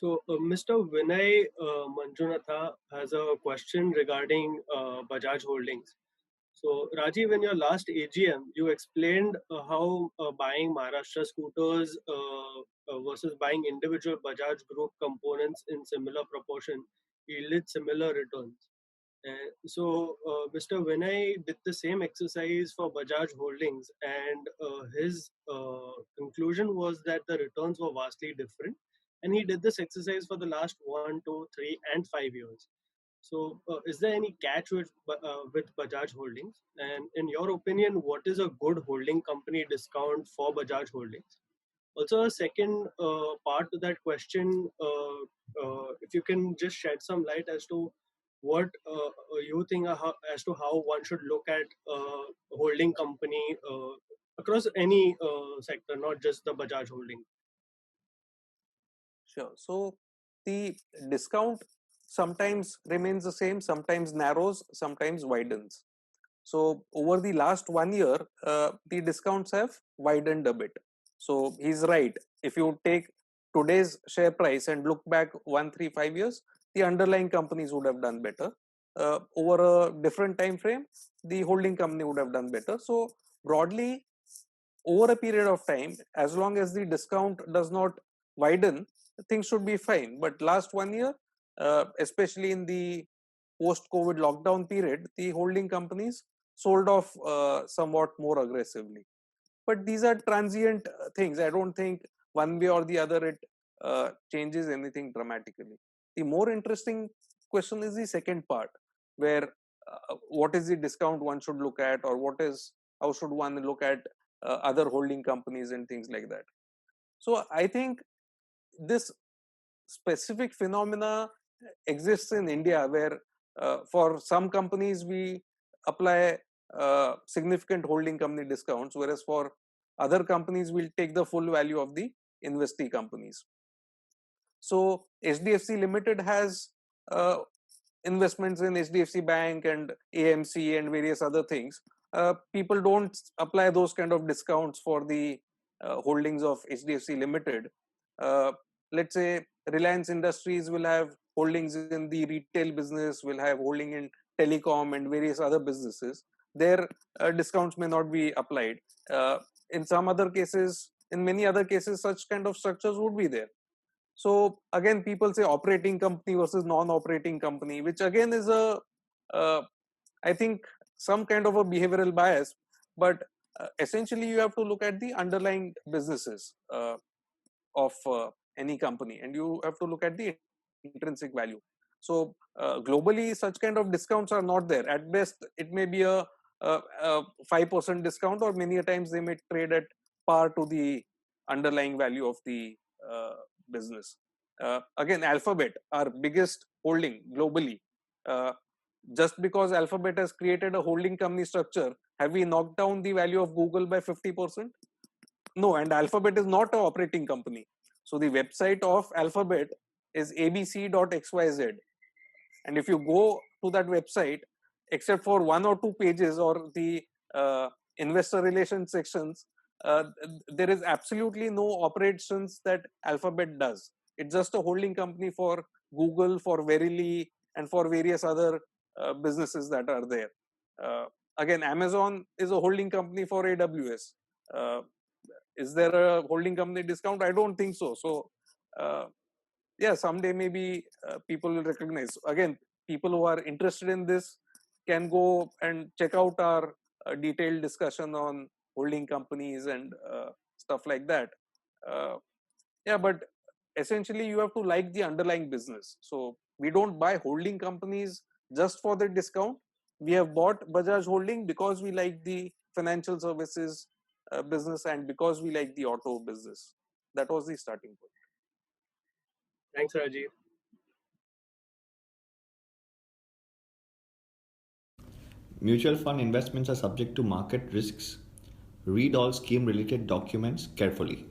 So, Mr. Vinay Manjunatha has a question regarding Bajaj Holdings. So, Rajiv, in your last AGM, you explained how buying Maharashtra scooters versus buying individual Bajaj Group components in similar proportion yielded similar returns. Mr. Vinay did the same exercise for Bajaj Holdings, and his conclusion was that the returns were vastly different. And he did this exercise for the last 1, 2, 3, and 5 years. So, is there any catch with Bajaj Holdings? And in your opinion, what is a good holding company discount for Bajaj Holdings? Also, a second part to that question, if you can just shed some light as to what you think as to how one should look at holding company across any sector, not just the Bajaj Holding. Sure. So the discount sometimes remains the same, sometimes narrows, sometimes widens. So over the last 1 year, the discounts have widened a bit. So he's right. If you take today's share price and look back 1, 3, 5 years, the underlying companies would have done better. Over a different time frame, the holding company would have done better. So broadly, over a period of time, as long as the discount does not widen, things should be fine. But last 1 year, especially in the post-COVID lockdown period, the holding companies sold off somewhat more aggressively. But these are transient things. I don't think one way or the other it changes anything dramatically. The more interesting question is the second part, where what is the discount one should look at, or how should one look at other holding companies and things like that. So I think this specific phenomena exists in India, where for some companies we apply significant holding company discounts, whereas for other companies we'll take the full value of the investee companies. So HDFC Limited has investments in HDFC Bank and AMC and various other things. People don't apply those kind of discounts for the holdings of HDFC Limited. Let's say Reliance Industries will have holdings in the retail business, will have holding in telecom and various other businesses. Their discounts may not be applied. In some other cases, in many other cases, such kind of structures would be there. So again, people say operating company versus non-operating company, which again is I think some kind of a behavioral bias. But essentially, you have to look at the underlying businesses of any company, and you have to look at the intrinsic value. So globally, such kind of discounts are not there. At best, it may be a 5% discount, or many a times they may trade at par to the underlying value of the business. Again, Alphabet, our biggest holding globally. Just because Alphabet has created a holding company structure, have we knocked down the value of Google by 50%? No, and Alphabet is not an operating company. So the website of Alphabet is abc.xyz. And if you go to that website, except for 1 or 2 pages or the investor relations sections, there is absolutely no operations that Alphabet does. It's just a holding company for Google, for Verily, and for various other businesses that are there. Again, Amazon is a holding company for AWS. Is there a holding company discount? I don't think so. So, yeah, someday maybe people will recognize. Again, people who are interested in this can go and check out our detailed discussion on holding companies and stuff like that. Yeah, but essentially you have to like the underlying business. So we don't buy holding companies just for the discount. We have bought Bajaj Holding because we like the financial services business and because we like the auto business. That was the starting point. Thanks, Rajiv. Mutual fund investments are subject to market risks. Read all scheme related documents carefully.